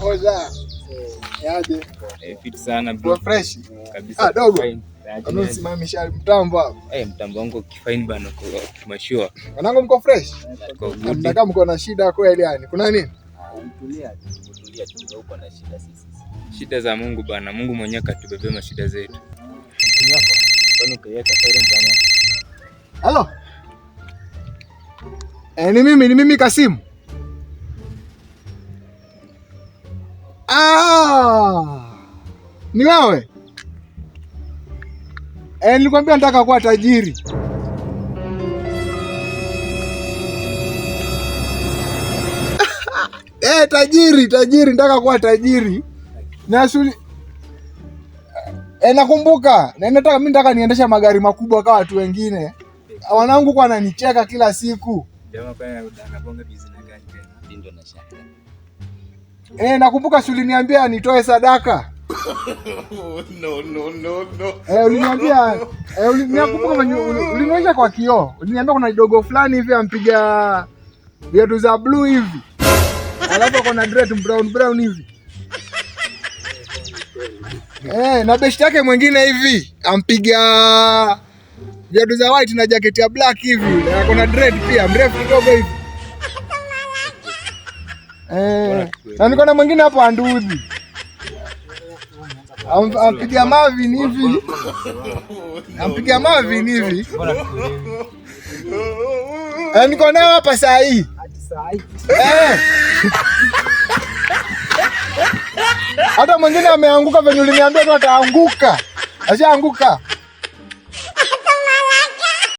Oza. Yaje. Fit sana bro. Fresh Kabisa. Dogo. Unasimamisha mtambo hapo. Mtambo wangu kifine bana kwa mashua. Wanangu mko fresh? Mnakaa mko na shida kweli yani. Kuna nini? Tulia uko na shida sisi. Shida za Mungu bana. Mungu mwenyewe katubebea mashida zetu. Kwani ukaweka silent ama? Hello. Ni mimi Kasimu. Ni wewe? Nilikwambia nataka kuwa tajiri. Tajiri, nataka kuwa tajiri. Nakumbuka. Mimi nataka niendesha magari makubwa kama watu wengine. Wanangu kwa ananicheka kila siku. Jamaa kwa anabonga business gani tena? Ndio na shaka. Nakumbuka uliniambia nitoe sadaka. No. Uliniambia ulinionyesha kwa kioo. Uliniambia kuna dogo fulani hivi ampiga viatu za blue hivi. Alafu kuna dread brown hivi. Na best yake mwingine hivi ampiga viatu za white na jacket ya black hivi. Na kuna dread pia mrefu kidogo hivi. Na niko na mwingine hapo andudhi. Ampiga Marvin hivi. Niko nao hapa saa hii. Hata mwingine ameanguka venye uliniambia tu ataanguka. Ashaanguka.